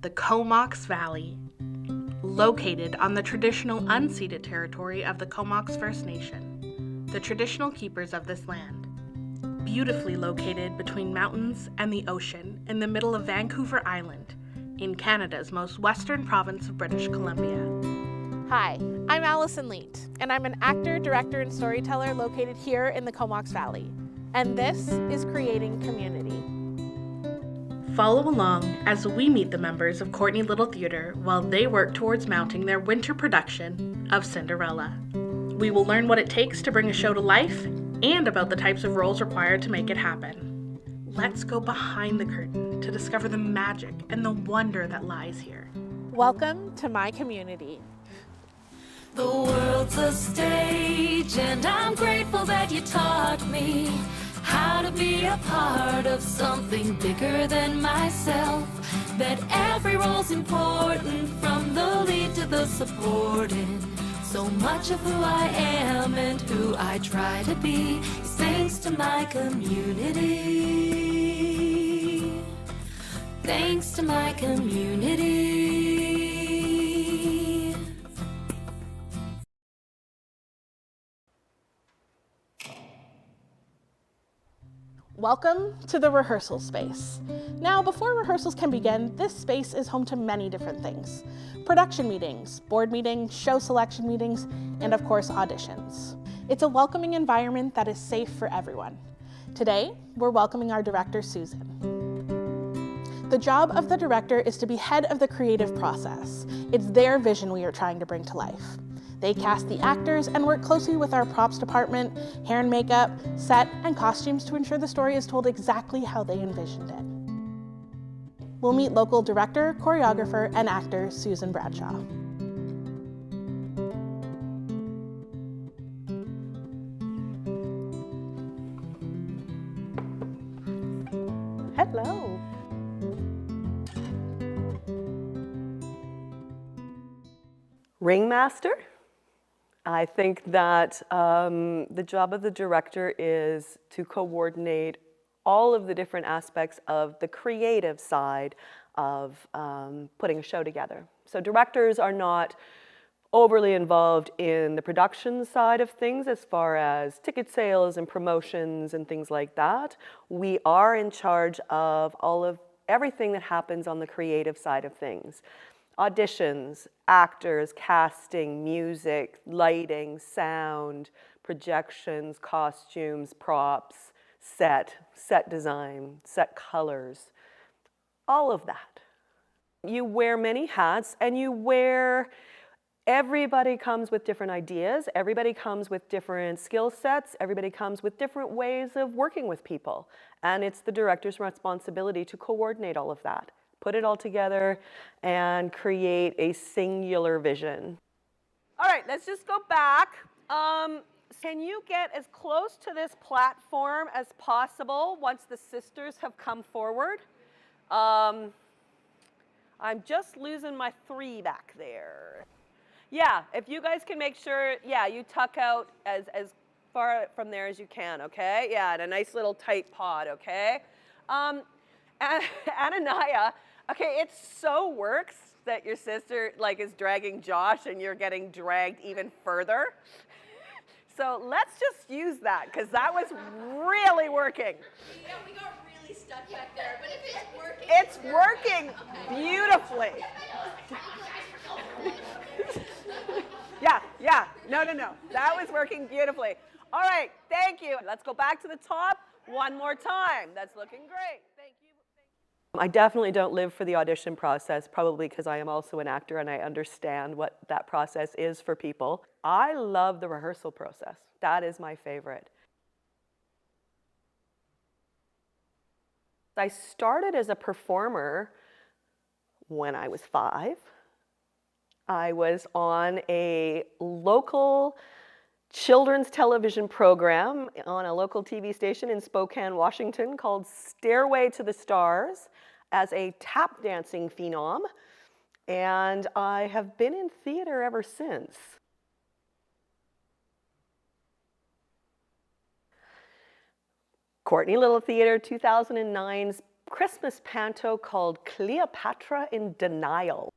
the Comox Valley, located on the traditional unceded territory of the Comox First Nation, the traditional keepers of this land. Beautifully located between mountains and the ocean in the middle of Vancouver Island, in Canada's most western province of British Columbia. Hi, I'm Allison Leet, and I'm an actor, director, and storyteller located here in the Comox Valley. And this is Creating Community. Follow along as we meet the members of Courtney Little Theatre while they work towards mounting their winter production of Cinderella. We will learn what it takes to bring a show to life and about the types of roles required to make it happen. Let's go behind the curtain to discover the magic and the wonder that lies here. Welcome to my community. The world's a stage, and I'm grateful that you taught me how to be a part of something bigger than myself. That every role's important, from the lead to the supporting. So much of who I am and who I try to be is thanks to my community. Thanks to my community. Welcome to the rehearsal space. Now, before rehearsals can begin, this space is home to many different things. Production meetings, board meetings, show selection meetings, and of course, auditions. It's a welcoming environment that is safe for everyone. Today, we're welcoming our director, Susan. The job of the director is to be head of the creative process. It's their vision we are trying to bring to life. They cast the actors and work closely with our props department, hair and makeup, set, and costumes to ensure the story is told exactly how they envisioned it. We'll meet local director, choreographer, and actor Susan Bradshaw. Hello. Ringmaster. I think that the job of the director is to coordinate all of the different aspects of the creative side of putting a show together. So directors are not overly involved in the production side of things as far as ticket sales and promotions and things like that. We are in charge of everything that happens on the creative side of things. Auditions, actors, casting, music, lighting, sound, projections, costumes, props, set design, set colors, all of that. You wear many hats, and everybody comes with different ideas, everybody comes with different skill sets, everybody comes with different ways of working with people. And it's the director's responsibility to coordinate all of that. Put it all together and create a singular vision. All right, let's just go back. Can you get as close to this platform as possible once the sisters have come forward? I'm just losing my 3 back there. Yeah, if you guys can make sure, you tuck out as far from there as you can, okay? Yeah, in a nice little tight pod, okay? Ananiah, okay, it so works that your sister is dragging Josh and you're getting dragged even further. So let's just use that, because that was really working. Yeah, we got really stuck back there, but if it's working. It's working beautifully. Yeah, no. That was working beautifully. All right, thank you. Let's go back to the top one more time. That's looking great. Thank you. I definitely don't live for the audition process, probably because I am also an actor and I understand what that process is for people. I love the rehearsal process. That is my favorite. I started as a performer when I was 5. I was on a local children's television program on a local TV station in Spokane, Washington called Stairway to the Stars as a tap dancing phenom, and I have been in theater ever since. Courtney Little Theatre, 2009's Christmas panto called Cleopatra in Denial.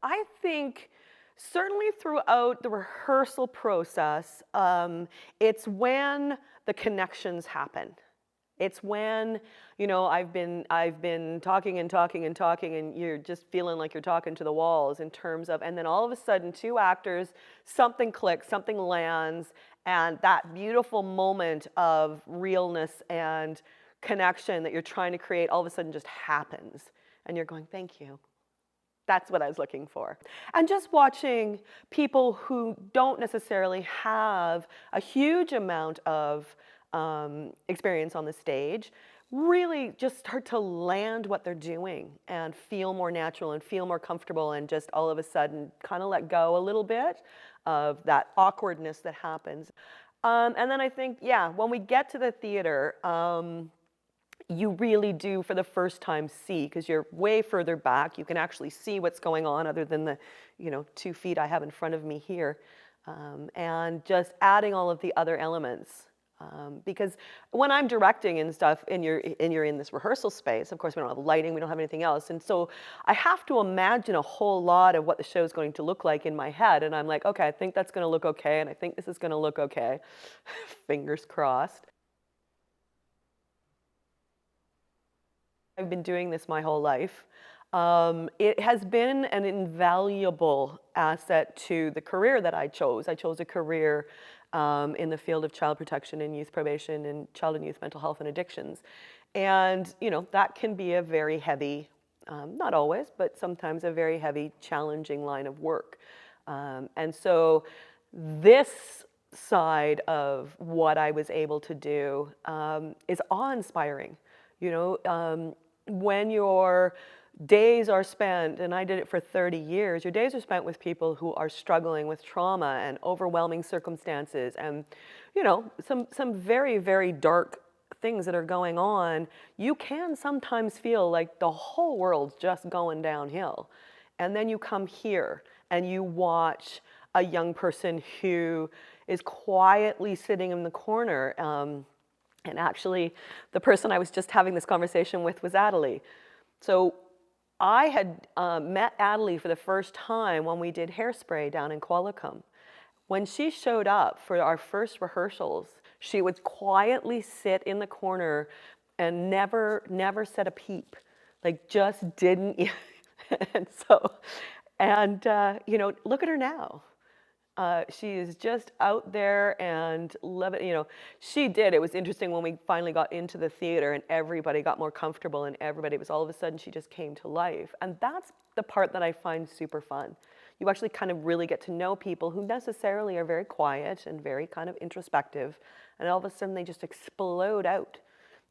I think certainly throughout the rehearsal process, it's when the connections happen. It's when, you know, I've been talking and talking and talking, and you're just feeling like you're talking to the walls in terms of, and then all of a sudden, two actors, something clicks, something lands, and that beautiful moment of realness and connection that you're trying to create all of a sudden just happens, and you're going, thank you. That's what I was looking for. And just watching people who don't necessarily have a huge amount of experience on the stage really just start to land what they're doing and feel more natural and feel more comfortable, and just all of a sudden kind of let go a little bit of that awkwardness that happens. And then I think, yeah, when we get to the theater, you really do for the first time see, because you're way further back, you can actually see what's going on other than the 2 feet I have in front of me here, and just adding all of the other elements. Because when I'm directing and stuff, and you're in this rehearsal space, of course we don't have lighting, we don't have anything else, and so I have to imagine a whole lot of what the show's going to look like in my head, and I'm like, okay, I think that's going to look okay, and I think this is going to look okay, fingers crossed. I've been doing this my whole life. It has been an invaluable asset to the career that I chose. I chose a career in the field of child protection and youth probation and child and youth mental health and addictions. And, that can be a very heavy, not always, but sometimes a very heavy, challenging line of work. And so this side of what I was able to do is awe-inspiring. When your days are spent, and I did it for 30 years, your days are spent with people who are struggling with trauma and overwhelming circumstances and, some very, very dark things that are going on, you can sometimes feel like the whole world's just going downhill. And then you come here and you watch a young person who is quietly sitting in the corner. And actually, the person I was just having this conversation with was Adelie. So I had met Adelie for the first time when we did Hairspray down in Qualicum. When she showed up for our first rehearsals, she would quietly sit in the corner and never said a peep, like just didn't. Look at her now. She is just out there and love it. She did. It was interesting when we finally got into the theater and everybody got more comfortable and it was all of a sudden she just came to life. And that's the part that I find super fun. You actually kind of really get to know people who necessarily are very quiet and very kind of introspective. And all of a sudden they just explode out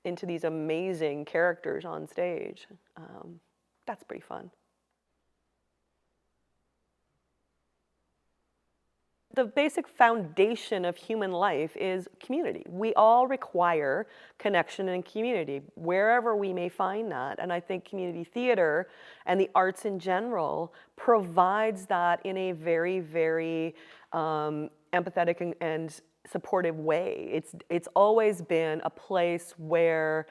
into these amazing characters on stage. That's pretty fun. The basic foundation of human life is community. We all require connection and community, wherever we may find that. And I think community theater and the arts in general provides that in a very, very empathetic and supportive way. It's always been a place where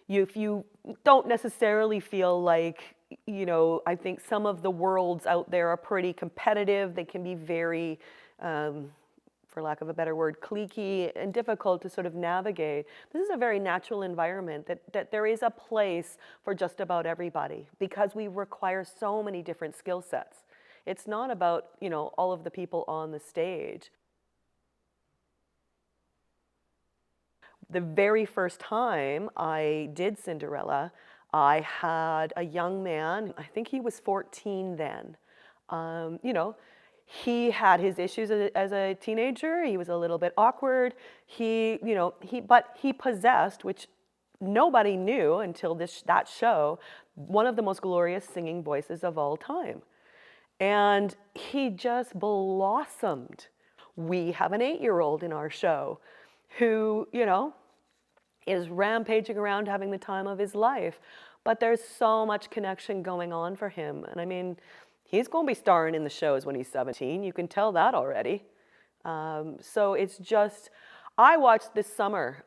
if you don't necessarily feel like, I think some of the worlds out there are pretty competitive. They can be very, for lack of a better word, cliquey and difficult to sort of navigate. This is a very natural environment that there is a place for just about everybody because we require so many different skill sets. It's not about, all of the people on the stage. The very first time I did Cinderella, I had a young man, I think he was 14 then. He had his issues as a teenager. He was a little bit awkward. But he possessed, which nobody knew until that show, one of the most glorious singing voices of all time. And he just blossomed. We have an 8-year-old in our show who, is rampaging around having the time of his life. But there's so much connection going on for him. And I mean, he's going to be starring in the shows when he's 17. You can tell that already. So it's just, I watched this summer,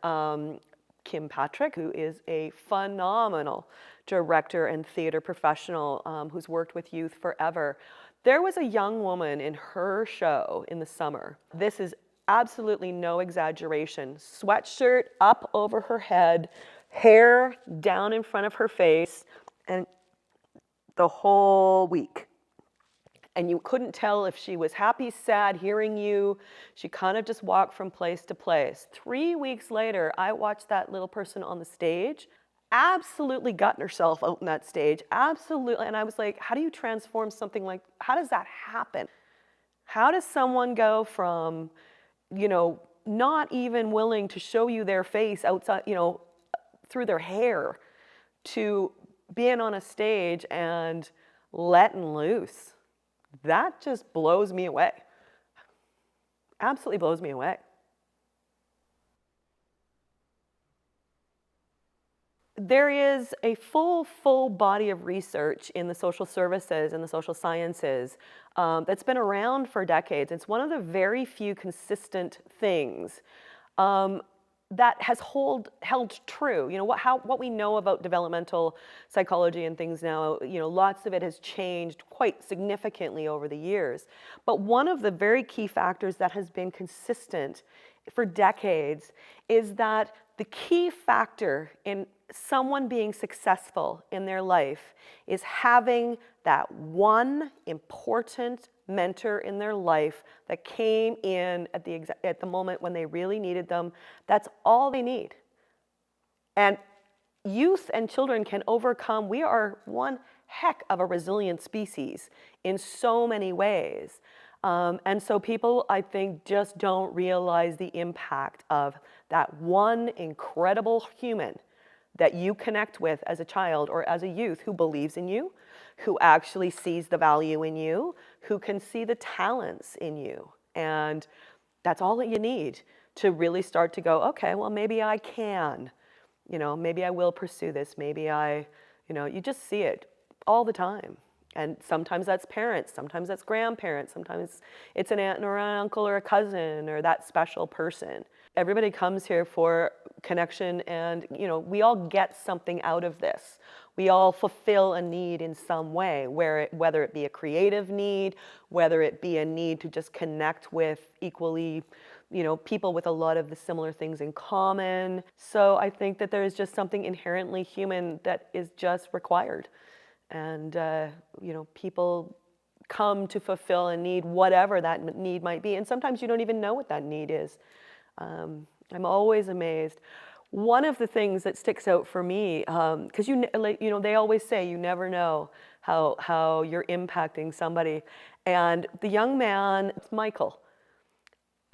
Kim Patrick, who is a phenomenal director and theater professional who's worked with youth forever. There was a young woman in her show in the summer. This is absolutely no exaggeration. Sweatshirt up over her head, hair down in front of her face, and the whole week. And you couldn't tell if she was happy, sad, hearing you. She kind of just walked from place to place. 3 weeks later, I watched that little person on the stage, absolutely gutting herself out on that stage, absolutely. And I was like, how do you transform something like, how does that happen? How does someone go from, you know, not even willing to show you their face outside, you know, through their hair, to being on a stage and letting loose? That just blows me away. Absolutely blows me away. There is a full body of research in the social services and the social sciences that's been around for decades. It's one of the very few consistent things that has held true. You know, what we know about developmental psychology and things now, you know, lots of it has changed quite significantly over the years. But one of the very key factors that has been consistent for decades is that the key factor in someone being successful in their life is having that one important mentor in their life that came in at the moment when they really needed them. That's all they need. And youth and children can overcome. We are one heck of a resilient species in so many ways. And so people, I think, just don't realize the impact of that one incredible human that you connect with as a child or as a youth, who believes in you, who actually sees the value in you, who can see the talents in you. And that's all that you need to really start to go, okay, well, maybe I can, you know, maybe I will pursue this. Maybe you just see it all the time. And sometimes that's parents, sometimes that's grandparents, sometimes it's an aunt or an uncle or a cousin or that special person. Everybody comes here for connection, and you know, we all get something out of this. We all fulfill a need in some way, whether it be a creative need, whether it be a need to just connect with equally, you know, people with a lot of the similar things in common. So I think that there is just something inherently human that is just required. And, you know, people come to fulfill a need, whatever that need might be. And sometimes you don't even know what that need is. I'm always amazed. One of the things that sticks out for me, because they always say you never know how you're impacting somebody. And the young man, it's Michael.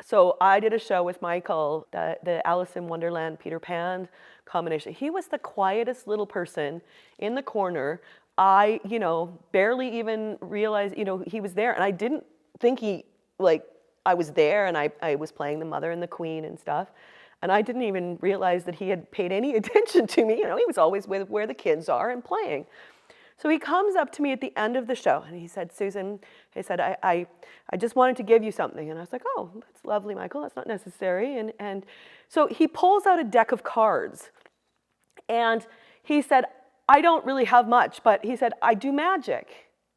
So I did a show with Michael, the Alice in Wonderland, Peter Pan combination. He was the quietest little person in the corner. I, you know, barely even realized, you know, he was there. And I didn't think I was there, and I was playing the mother and the queen and stuff. And I didn't even realize that he had paid any attention to me. You know, he was always with where the kids are and playing. So he comes up to me at the end of the show and he said, Susan, he said, I just wanted to give you something. And I was like, oh, that's lovely, Michael, that's not necessary. And so he pulls out a deck of cards and he said, I don't really have much, but he said, I do magic.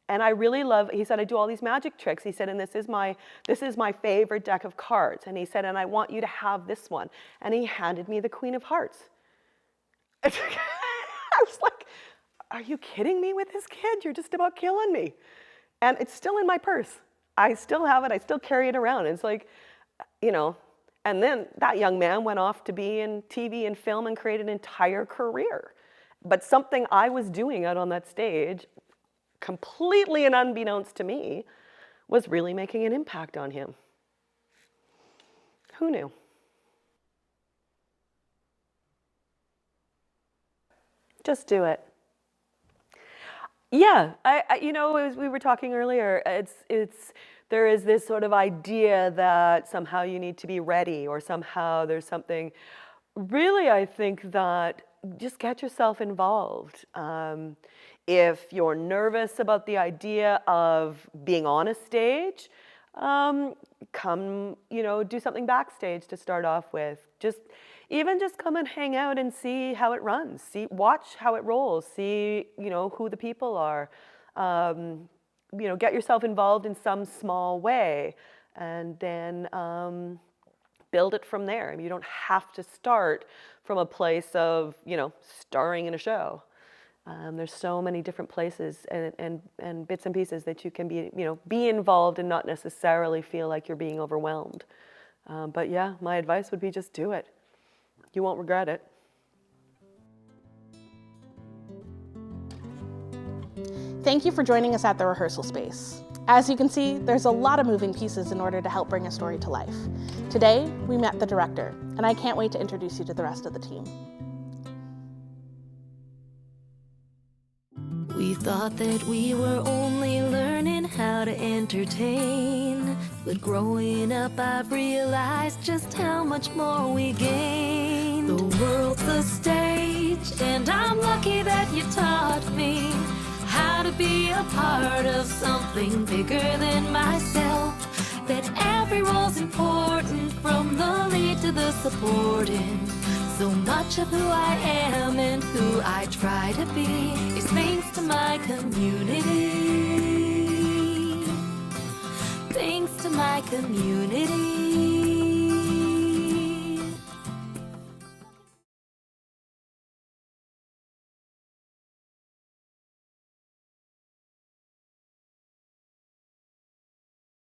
And I really love, he said, I do all these magic tricks. He said, and this is my favorite deck of cards. And he said, and I want you to have this one. And he handed me the Queen of Hearts. I was like, are you kidding me with this kid? You're just about killing me. And it's still in my purse. I still have it. I still carry it around. It's like, you know, and then that young man went off to be in TV and film and create an entire career. But something I was doing out on that stage, completely and unbeknownst to me, was really making an impact on him. Who knew? Just do it. Yeah, I you know, as we were talking earlier, there is this sort of idea that somehow you need to be ready, or somehow there's something. Really, I think that just get yourself involved. If you're nervous about the idea of being on a stage, Come, do something backstage to start off with. Just come and hang out and see how it runs. Watch how it rolls. See, who the people are. Get yourself involved in some small way, and then build it from there. I mean, you don't have to start from a place of, starring in a show. There's so many different places and bits and pieces that you can be involved and not necessarily feel like you're being overwhelmed. But yeah, my advice would be just do it. You won't regret it. Thank you for joining us at the rehearsal space. As you can see, there's a lot of moving pieces in order to help bring a story to life. Today, we met the director, and I can't wait to introduce you to the rest of the team. We thought that we were only learning how to entertain, but growing up I've realized just how much more we gain. The world's a stage, and I'm lucky that you taught me how to be a part of something bigger than myself. That every role's important, from the lead to the supporting. So much of who I am and who I try to be is thanks to my community. Thanks to my community.